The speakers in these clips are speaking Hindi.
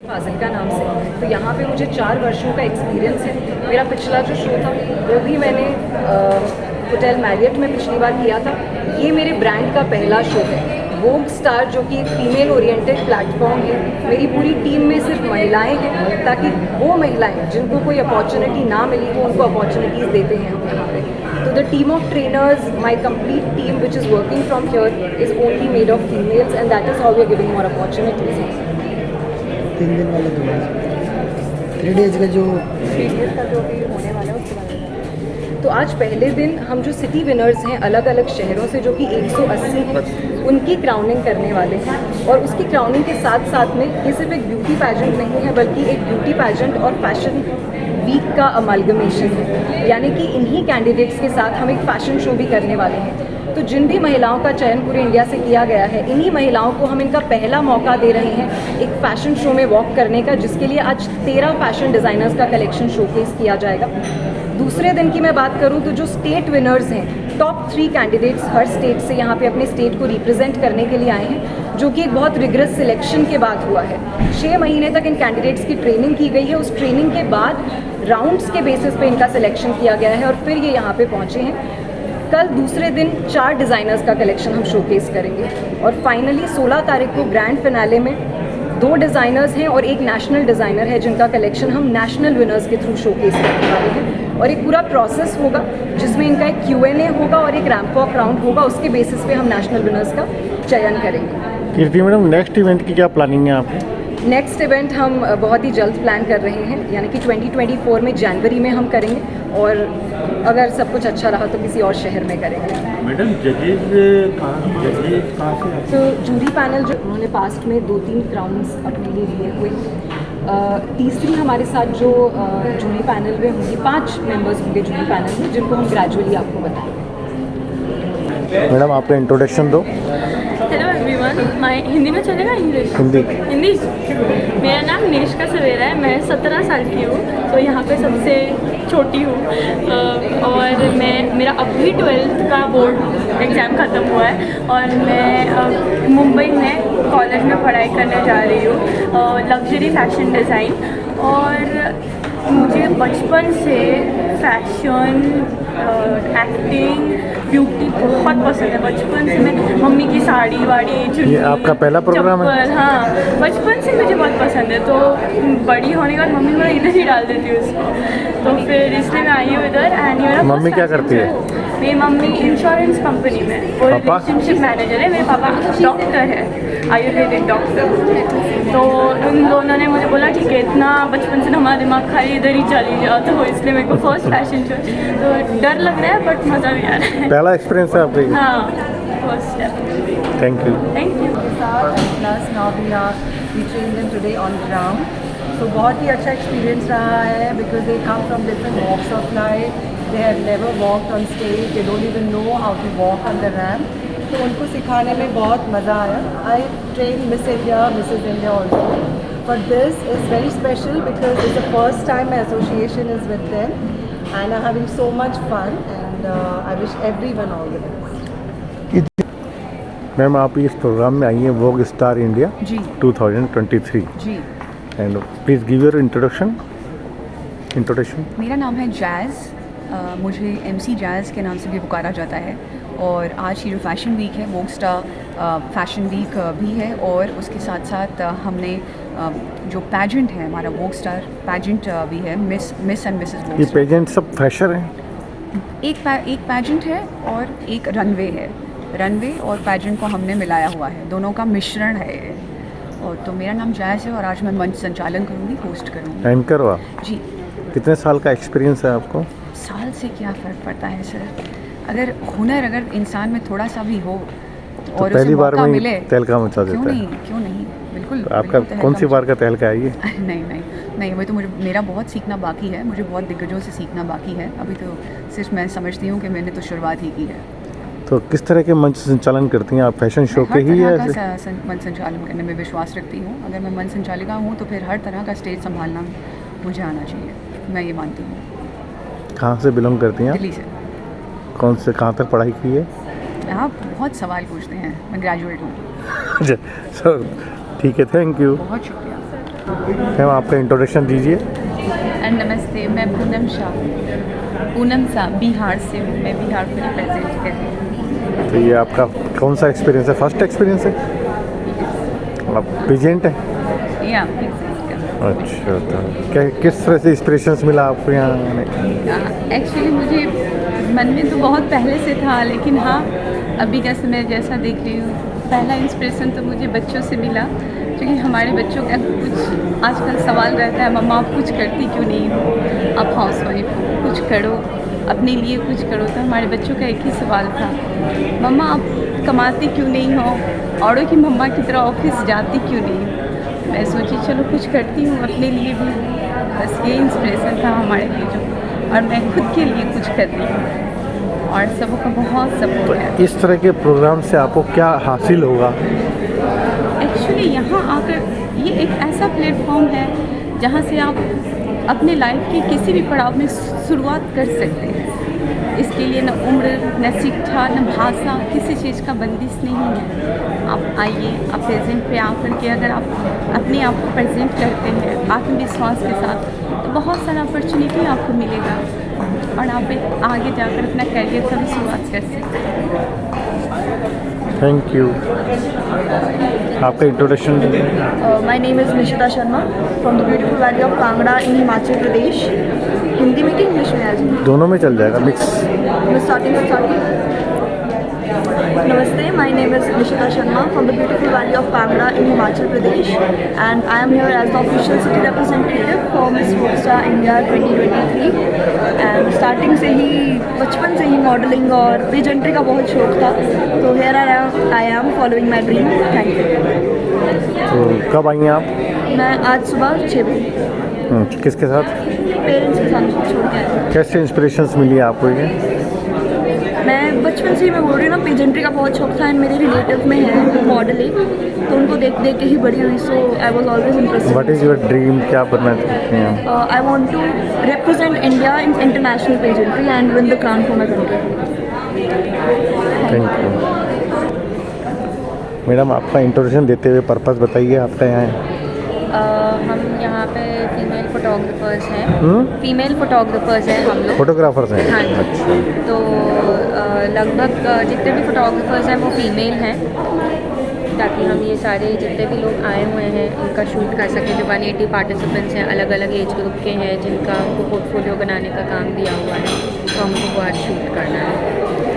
फाजिल का नाम से। तो यहाँ पे मुझे 4 वर्षों का एक्सपीरियंस है। मेरा पिछला जो शो था वो भी मैंने होटल मैरियट में पिछली बार किया था। ये मेरे ब्रांड का पहला शो है। वोग स्टार जो कि एक फीमेल ओरिएंटेड प्लेटफॉर्म है। मेरी पूरी टीम में सिर्फ महिलाएं हैं ताकि वो महिलाएं जिनको कोई अपॉर्चुनिटी ना मिली वो उनको अपॉर्चुनिटीज़ देते हैं हम यहाँ पे। तो the team of trainers, my complete team which is working from here is only made of females and that is how we are giving more opportunities. 3 दिन वाला 3 डेज का जो 3 डेज का जो भी होने वाला है उसके बारे में। तो आज पहले दिन हम जो सिटी विनर्स हैं अलग अलग शहरों से जो कि 180 हैं उनकी क्राउनिंग करने वाले हैं। और उसकी क्राउनिंग के साथ साथ में ये सिर्फ एक ब्यूटी पैजेंट नहीं है बल्कि एक ब्यूटी पैजेंट और फैशन वीक का अमालगमेशन है। यानी कि इन्हीं कैंडिडेट्स के साथ हम एक फ़ैशन शो भी करने वाले हैं। तो जिन भी महिलाओं का चयन पूरे इंडिया से किया गया है इन्हीं महिलाओं को हम इनका पहला मौका दे रहे हैं एक फ़ैशन शो में वॉक करने का, जिसके लिए आज 13 फैशन डिज़ाइनर्स का कलेक्शन शोकेस किया जाएगा। दूसरे दिन की मैं बात करूं तो जो स्टेट विनर्स हैं, टॉप 3 कैंडिडेट्स हर स्टेट से यहाँ पे अपने स्टेट को रिप्रेजेंट करने के लिए आए हैं, जो कि एक बहुत रिगरस सिलेक्शन के बाद हुआ है। 6 महीने तक इन कैंडिडेट्स की ट्रेनिंग की गई है। उस ट्रेनिंग के बाद राउंड्स के बेसिस पे इनका सिलेक्शन किया गया है और फिर ये यहाँ पे पहुँचे हैं। कल दूसरे दिन 4 डिज़ाइनर्स का कलेक्शन हम शोकेस करेंगे और फाइनली 16 तारीख को ग्रैंड फिनाले में 2 डिज़ाइनर्स हैं और एक नेशनल डिज़ाइनर है जिनका कलेक्शन हम नेशनल विनर्स के थ्रू शोकेस करने वाले हैं। और एक पूरा प्रोसेस होगा जिसमें इनका एक Q&A होगा और एक रैंप वॉक राउंड होगा। उसके बेसिस पे हम नेशनल विनर्स का चयन करेंगे। कीर्ति मैडम, नेक्स्ट इवेंट की क्या प्लानिंग है आपकी? नेक्स्ट इवेंट हम बहुत ही जल्द प्लान कर रहे हैं, यानी कि 2024 में जनवरी में हम करेंगे और अगर सब कुछ अच्छा रहा तो किसी और शहर में करेंगे। मैडम जजेज कहाँ से? तो जूरी पैनल जो उन्होंने पास्ट में 2-3 क्राउन्स अपने लिए लिए हुए। तीसरी हमारे साथ जो जूरी पैनल में होंगी 5 मेंबर्स होंगे जूरी पैनल में, जिनको हम ग्रेजुअली आपको बताएंगे। मैडम आपका इंट्रोडक्शन दो। हेलो एवरीवन, मैं हिंदी में चलेगा इंग्लिश? हिंदी। मेरा नाम निष्का सवेरा है। मैं 17 साल की हूँ, तो यहाँ पे सबसे छोटी हूँ। और मेरा अभी 12th का बोर्ड एग्ज़ाम ख़त्म हुआ है और मैं मुंबई में कॉलेज में पढ़ाई करने जा रही हूँ लग्जरी फैशन डिज़ाइन। और मुझे बचपन से फैशन, एक्टिंग, ब्यूटी बहुत पसंद है। बचपन से मैं मम्मी की साड़ी वाड़ी, ये आपका पहला प्रोग्राम है? हाँ, बचपन से मुझे बहुत पसंद है। तो बड़ी होने के बाद मम्मी को इधर ही डाल देती हूँ उसको, तो फिर इसलिए मैं आई हूँ इधर। एंड मम्मी क्या करती है? मेरी मम्मी इंश्योरेंस कंपनी में और रिलेशनशिप मैनेजर है। मेरे पापा डॉक्टर है, आयुर्वेदिक डॉक्टर। तो उन दोनों ने मुझे बोला ठीक है, इतना बचपन से हमारा दिमाग खाली इधर ही चली जाओ, तो इसलिए मेरे को फर्स्ट फैशन शो। तो डर लग रहा है बट मज़ा भी आ रहा है। पहला एक्सपीरियंस है आपका? हाँ, first step. Thank you. Thank you. Plus now we train them today on ground. So बहुत ही अच्छा एक्सपीरियंस रहा है because they come from different walks of life. They have never walked on stage. They don't even know how to walk on the ramp. तो उनको सिखाने में बहुत मज़ा आया। I trained Miss India, Mrs. India also. But this is very special because it's the first time my association is with them and I'm having so much fun and I wish everyone all the best. Ma'am आप इस प्रोग्राम में आई हैं Vogue star India ji 2023 ji. And please give your introduction. मेरा नाम है जैज़। मुझे MC जैज़ के नाम से भी पुकारा जाता है। और आज की जो फैशन वीक है वोग स्टार फैशन वीक भी है और उसके साथ साथ हमने जो पैजेंट है हमारा वोग स्टार पैजेंट भी है, मिस एंड मिसेस वोग ये स्टार। पेजेंट सब फैशन है? एक पैजेंट है और एक रनवे है। रनवे और पैजेंट को हमने मिलाया हुआ है, दोनों का मिश्रण है। और तो मेरा नाम जैज़ है और आज मैं मंच संचालन करूँगी, होस्ट करूँगी। एंकर हो आप? जी। कितने साल का एक्सपीरियंस है आपको? साल से क्या फ़र्क पड़ता है सर, अगर हुनर अगर इंसान में थोड़ा सा भी हो तो और पहली उसे बार मौका में मिले, तहलका मचा देता है। क्यों नहीं, बिल्कुल। तो आपका बिल्कुल कौन सी तहलका बार का तहलका है ये? नहीं, वो तो मेरा बहुत सीखना बाकी है। मुझे बहुत दिग्गजों से सीखना बाकी है। अभी तो सिर्फ मैं समझती हूँ कि मैंने तो शुरुआत ही की है। तो किस तरह के मंच संचालन करती हैं आप? फैशन शो के ही हर या तरह का मंच संचालन करने में विश्वास रखती हूँ। अगर मैं मंच संचालिका हूँ तो फिर हर तरह का स्टेज संभालना मुझे आना चाहिए, मैं ये मानती हूँ। कहाँ से बिलोंग करती हैं आप? दिल्ली से। कौन से कहाँ तक पढ़ाई की है? आप बहुत सवाल पूछते हैं, मैं ग्रेजुएट हूँ। अच्छा, ठीक है, थैंक यू। बहुत शुक्रिया। मैम आपका इंट्रोडक्शन दीजिए। नमस्ते, मैं पूनम शाह बिहार से हूँ। मैं बिहार को रिप्रेजेंट कर रही हूँ। तो ये आपका कौन सा एक्सपीरियंस है? फर्स्ट एक्सपीरियंस है? आप पेजेंट हैं? या प्रेजेंट कर। अच्छा, तो किस तरह से इंस्पिरेशंस मिला आपको यहाँ आने? एक्चुअली मुझे मन में तो बहुत पहले से था, लेकिन हाँ अभी का समय जैसा देख रही हूँ, पहला इंस्पिरेशन तो मुझे बच्चों से मिला, क्योंकि हमारे बच्चों का कुछ आजकल सवाल रहता है, मम्मा आप कुछ करती क्यों नहीं हो, आप हाउस वाइफ हो, कुछ करो अपने लिए, कुछ करो। तो हमारे बच्चों का एक ही सवाल था, मम्मा आप कमाती क्यों नहीं हो, औरों की मम्मा की तरह ऑफिस जाती क्यों नहीं हो। मैं सोची चलो कुछ करती हूँ अपने लिए भी, बस ये इंस्पिरेशन था हमारे लिए जो, और मैं खुद के लिए कुछ कर रही हूँ और सबों का बहुत सपोर्ट है। इस तरह के प्रोग्राम से आपको क्या हासिल होगा? एक्चुअली यहाँ आकर ये एक ऐसा प्लेटफॉर्म है जहाँ से आप अपने लाइफ के किसी भी पड़ाव में शुरुआत कर सकते हैं। इसके लिए न उम्र, न शिक्षा, न भाषा, किसी चीज़ का बंदिश नहीं है। आप आइए, आप प्रेजेंट पे आकर के अगर आप अपने आप को प्रेजेंट करते हैं आत्मविश्वास के साथ, तो बहुत सारा अपॉर्चुनिटी आपको मिलेगा और आप आगे जाकर अपना करियर का भी शुरुआत कर सकते हैं। Thank you. आपका इंट्रोडक्शन दीजिए। My name is Nishita Sharma from the beautiful valley of Kangra in Himachal Pradesh. Hindi में कि इंग्लिश में आज? दोनों में चल जाएगा, मिक्स। मैं स्टार्टिंग नमस्ते, my name is Nishita Sharma from the beautiful valley of Kangra in Himachal Pradesh and I am here as the official city representative for miss Vogue Star India 2023। And starting से ही, बचपन से ही मॉडलिंग और पेजेंट्री का बहुत शौक था, तो here I am following my dream. Thank you. तो कब आई हैं आप? मैं आज सुबह 6 बजे किसके साथ? पेरेंट्स के साथ छोड़ के आई। कैसे इंस्पिरेशंस मिली आपको ये? मैं बचपन से ही, मैं बोल रही हूँ ना, पेजेंट्री का बहुत शौक था एंड मेरे रिलेटिव में है मॉडलिंग, तो उनको देख देख के ही बड़ी हुई। So I was always interested. What is your dream? क्या बनना चाहते हैं? I want to represent India in international pageantry and win the crown for my country. Thank you. Madam आपका इंट्रोडक्शन देते हुए पर्पस बताइए, आपका यहाँ है? हम यहाँ पे फीमेल फोटोग्राफर्स हैं। फीमेल फोटोग्राफर्स हैं हम लोग। फोटोग्राफर्स हैं? हाँ जी। तो लगभग जितने भी फोटोग्राफर्स हैं वो फीमेल हैं, ताकि हम ये सारे जितने भी लोग आए हुए हैं उनका शूट कर सकें। जो 180 पार्टिसिपेंट्स हैं, अलग अलग एज ग्रुप के हैं, जिनका हमको पोर्टफोलियो बनाने का काम दिया हुआ है, तो हमको वो आज शूट करना है।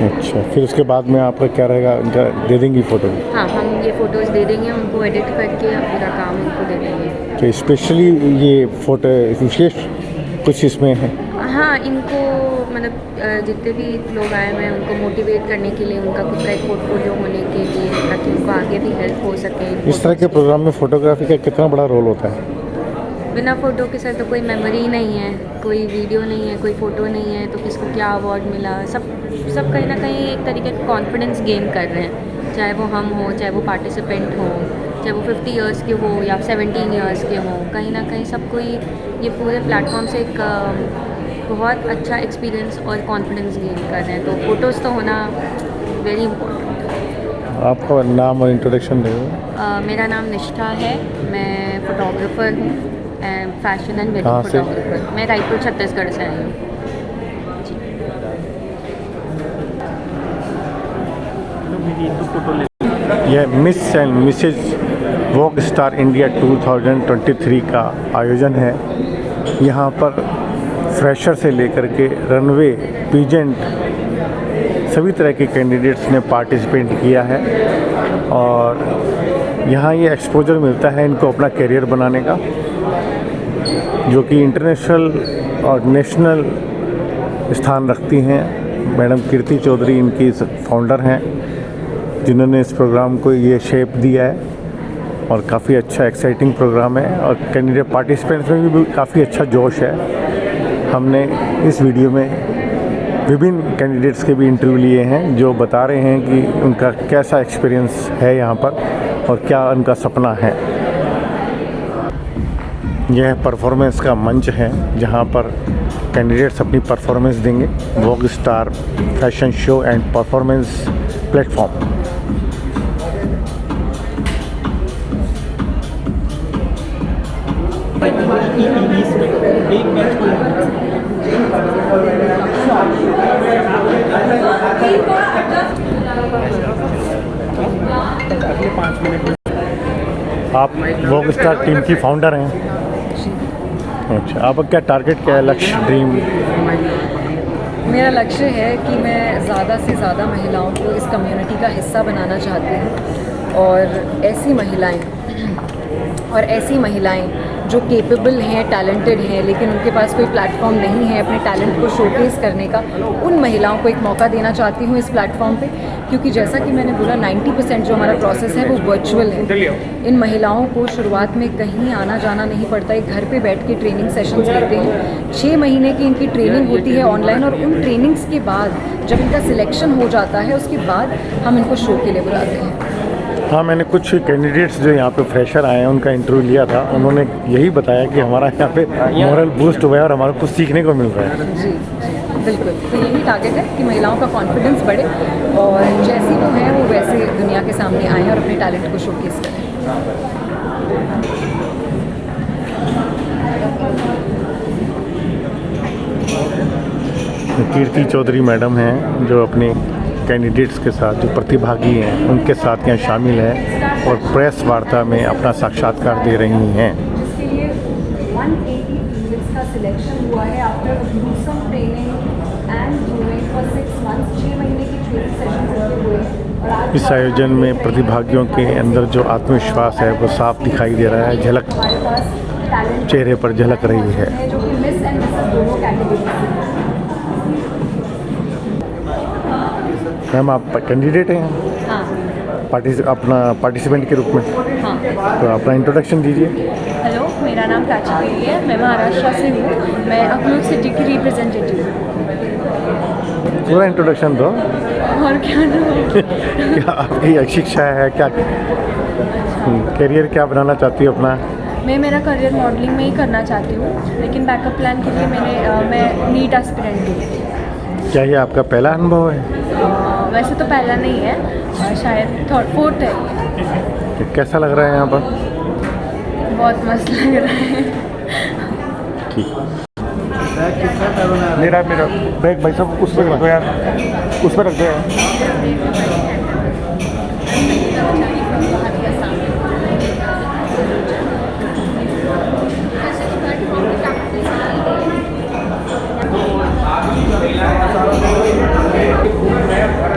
अच्छा, फिर उसके बाद में आपका क्या रहेगा? उनका दे देंगी फ़ोटो? हाँ, हम ये फ़ोटोज़ दे देंगे उनको, एडिट करके पूरा काम उनको दे देंगे। तो स्पेशली ये फ़ोटो विशेष कुछ इसमें है? हाँ, इनको मतलब जितने भी लोग आए हुए हैं उनको मोटिवेट करने के लिए, उनका खुद का एक पोर्टफोलियो होने के लिए, ताकि उनको आगे भी हेल्प हो सके। इस तरह के प्रोग्राम में फ़ोटोग्राफी का कितना बड़ा रोल होता है? बिना फ़ोटो के साथ तो कोई मेमोरी नहीं है, कोई वीडियो नहीं है, कोई फ़ोटो नहीं है, तो किसको क्या अवार्ड मिला, सब कहीं ना कहीं एक तरीके का कॉन्फिडेंस गेन कर रहे हैं। चाहे वो हम हो, चाहे वो पार्टिसिपेंट हो, चाहे वो 50 इयर्स के हो या 17 इयर्स के हो, कहीं ना कहीं सबको ये पूरे प्लेटफॉर्म से एक बहुत अच्छा एक्सपीरियंस और कॉन्फिडेंस गेन कर रहे हैं। तो फ़ोटोज़ तो होना वेरी इंपॉर्टेंट। आपका नाम और इंट्रोडक्शन दे। मेरा नाम निष्ठा है, मैं फ़ोटोग्राफ़र हूँ, फैशन एंड वेडिंग फोटोग्राफर। मैं रायपुर छत्तीसगढ़ से आई हूँ। यह miss and mrs Vogue star India 2023 का आयोजन है। यहाँ पर फ्रेशर से लेकर के रनवे, पीजेंट, सभी तरह के कैंडिडेट्स ने पार्टिसिपेट किया है और यहाँ ये एक्सपोजर मिलता है इनको अपना करियर बनाने का, जो कि इंटरनेशनल और नेशनल स्थान रखती हैं। मैडम कीर्ति चौधरी इनकी फाउंडर हैं, जिन्होंने इस प्रोग्राम को ये शेप दिया है और काफ़ी अच्छा एक्साइटिंग प्रोग्राम है और कैंडिडेट पार्टिसिपेंट्स में भी काफ़ी अच्छा जोश है। हमने इस वीडियो में विभिन्न कैंडिडेट्स के भी इंटरव्यू लिए हैं, जो बता रहे हैं कि उनका कैसा एक्सपीरियंस है यहाँ पर और क्या उनका सपना है। यह परफॉर्मेंस का मंच है जहाँ पर कैंडिडेट्स अपनी परफॉर्मेंस देंगे। Vogue star fashion show and performance platform. एक बैच को अगले 5 मिनट में आप वॉक स्टार टीम की फाउंडर हैं। अच्छा, आपका क्या टारगेट, क्या है, लक्ष्य, ड्रीम? मेरा लक्ष्य है कि मैं ज़्यादा से ज़्यादा महिलाओं को इस कम्युनिटी का हिस्सा बनाना चाहती हूँ और ऐसी महिलाएं जो केपेबल हैं, टैलेंटेड हैं, लेकिन उनके पास कोई प्लेटफॉर्म नहीं है अपने टैलेंट को शोकेस करने का, उन महिलाओं को एक मौका देना चाहती हूँ इस प्लेटफॉर्म पे। क्योंकि जैसा कि मैंने बोला 90% जो हमारा प्रोसेस है वो वर्चुअल है। इन महिलाओं को शुरुआत में कहीं आना जाना नहीं पड़ता है, घर पे बैठ के ट्रेनिंग सेशंस लेते हैं। 6 महीने की इनकी ट्रेनिंग होती है ऑनलाइन, और उन ट्रेनिंग्स के बाद जब इनका सिलेक्शन हो जाता है उसके बाद हम इनको शो के लिए बुलाते हैं। हाँ, मैंने कुछ कैंडिडेट्स जो यहाँ पे फ्रेशर आए हैं उनका इंटरव्यू लिया था। उन्होंने यही बताया कि हमारा यहाँ पे मॉरल बूस्ट हुआ है और हमारा कुछ सीखने को मिल रहा है। जी बिल्कुल, तो यही टारगेट है कि महिलाओं का कॉन्फिडेंस बढ़े और जैसी वो हैं वो वैसे दुनिया के सामने आएँ और अपने टैलेंट को शोकेस करें। कीर्ति चौधरी मैडम हैं जो अपने कैंडिडेट्स के साथ, जो प्रतिभागी हैं उनके साथ यहाँ शामिल हैं और प्रेस वार्ता में अपना साक्षात्कार दे रही हैं। जिसके लिए 180 फीमेल्स का सिलेक्शन हुआ है after gruesome training and grooming for 6 months. 6 महीने की ट्रेनिंग सेशन हुए हैं और आज इस आयोजन में प्रतिभागियों के अंदर जो आत्मविश्वास है वो साफ दिखाई दे रहा है, झलक हमारे पास टैलेंट चेहरे पर झलक रही है। जो कि मिस एंड मिसेस दोनों कैटेगरी। मैम, आप कैंडिडेट हैं हाँ अपना पार्टिसिपेंट के रूप में, हाँ। तो अपना इंट्रोडक्शन दीजिए। हेलो, मेरा नाम प्राची बेरी है, मैं महाराष्ट्र से हूँ। मैं अखनूर सिटी की रिप्रेजेंटेटिव हूँ। पूरा इंट्रोडक्शन दो। और क्या दूँ? क्या आपकी शिक्षा है, क्या करियर क्या बनाना चाहती हो अपना? मैं मेरा करियर मॉडलिंग में ही करना चाहती हूँ, लेकिन बैकअप प्लान के लिए मैं नीट एस्पिरेंट हूँ। क्या ये आपका पहला अनुभव है? वैसे तो पहला नहीं है, शायद 4th है। तो कैसा लग रहा है यहाँ पर? बहुत मस्त लग रहा है। ठीक। मेरा बैग भाई साहब उस पर रख दो यार, उस पर रख दो यार।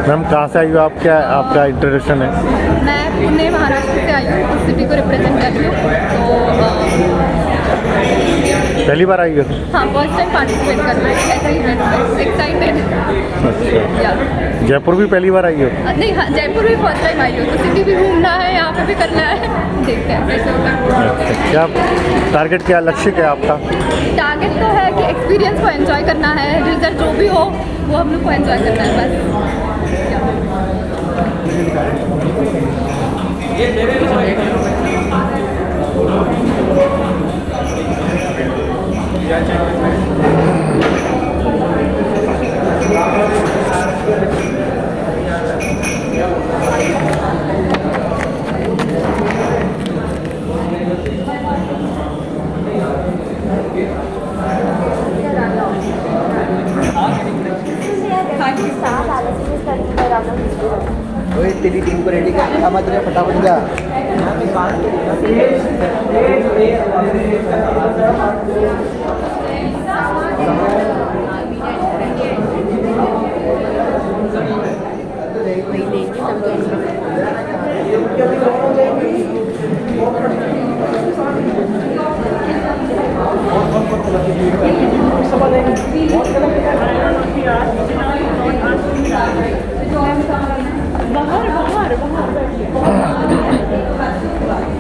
मैम, कहाँ से आई हो आप, क्या आपका इंट्रोडक्शन है? मैं पुणे महाराष्ट्र से आई हूँ, उस सिटी को रिप्रेजेंट कर रही हूँ। तो पहली बार आई हो? हाँ, फर्स्ट टाइम पार्टिसिपेट कर रही हूँ ऐसे इवेंट में, एक्साइटेड। अच्छा, जयपुर भी पहली बार आई हो? नहीं, हाँ, जयपुर भी फर्स्ट टाइम आई हूँ, तो सिटी भी घूमना है, यहाँ पे भी करना है, देखते हैं कैसे होगा। अच्छा, क्या टारगेट, क्या लक्ष्य क्या है आपका? टारगेट तो है कि एक्सपीरियंस को एंजॉय करना है, रिजल्ट जो भी हो वो हम लोग को एंजॉय करना है बस। ओए, तेरी टीम को रेडी कर, काम तुझे फटाफट जा।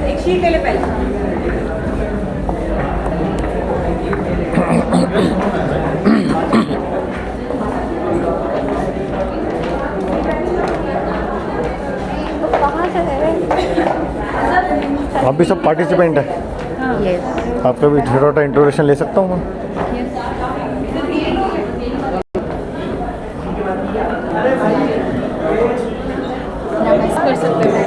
एक शीट ले ले पहले। आप भी सब पार्टिसिपेंट है? यस। आपका भी थोड़ा इंट्रोडक्शन ले सकता हूँ मैं? कर सकते हैं।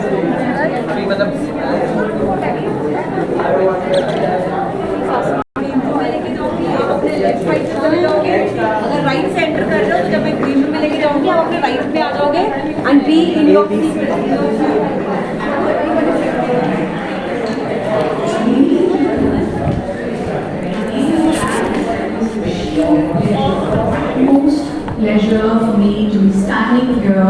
pleasure for me to be standing here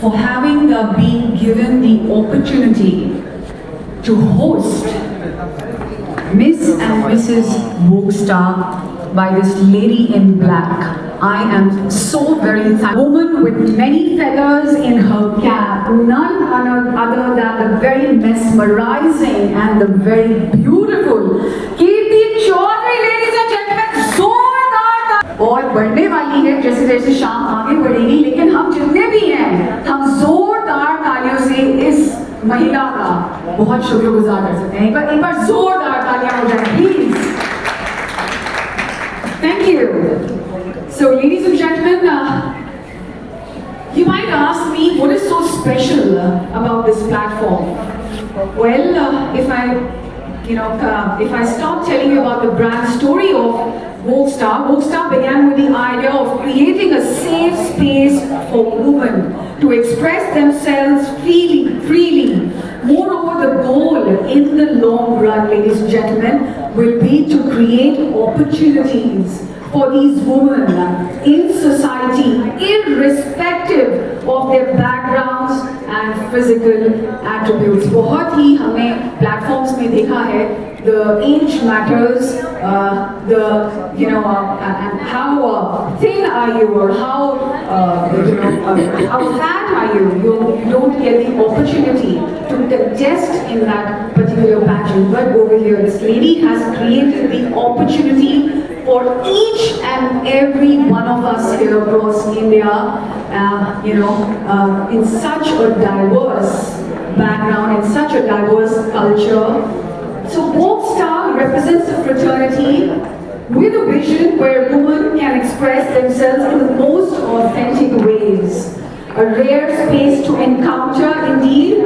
for having been given the opportunity to host Miss and Mrs. Wogstar by this lady in black. I am so very thankful. Woman with many feathers in her cap, none other than the very mesmerizing and the very beautiful Kirti Chaudhary, ladies and gentlemen. जोरदार और बढ़ने वाली है जैसे जैसे शाम आगे बढ़ेगी, लेकिन हम जितने भी हैं हम जोरदार तालियों से इस महिला का बहुत शुक्रगुजार कर सकते हैं. एक बार जोरदार तालियां हो जाए please. Thank you. So, ladies and gentlemen, you might ask me what is so special about this platform. Well, if I start telling you about the brand story of Wogstar began with the idea of creating a safe space for women to express themselves freely. Moreover, the goal in the long run, ladies and gentlemen, will be to create opportunities for these women in society, irrespective of their backgrounds and physical attributes. बहुत ही हमने platforms में देखा है, the age matters, and how thin are you or how fat are you? You don't get the opportunity to contest in that particular pageant. But over here, this lady has created the opportunity for each and every one of us here across India, in such a diverse background, in such a diverse culture. So Wogstar represents a fraternity with a vision where women can express themselves in the most authentic ways. A rare space to encounter indeed.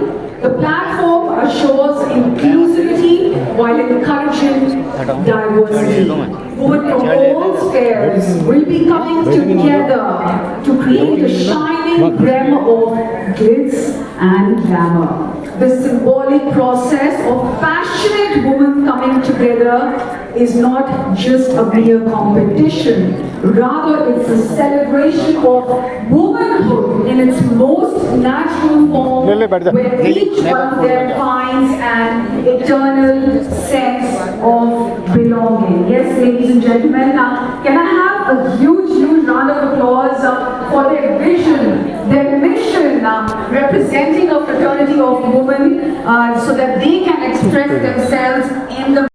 The platform assures inclusivity while encouraging diversity. Women from all spheres will be coming together to create a shining gem of glitz and glamour. The symbolic process of passionate women coming together is not just a mere competition. Rather, it's a celebration of womanhood in its most natural form, where each one of them finds an eternal sense of belonging. Yes, ladies and gentlemen, can I have a huge round of applause for their vision, their mission, representing a fraternity of women so that they can express themselves in the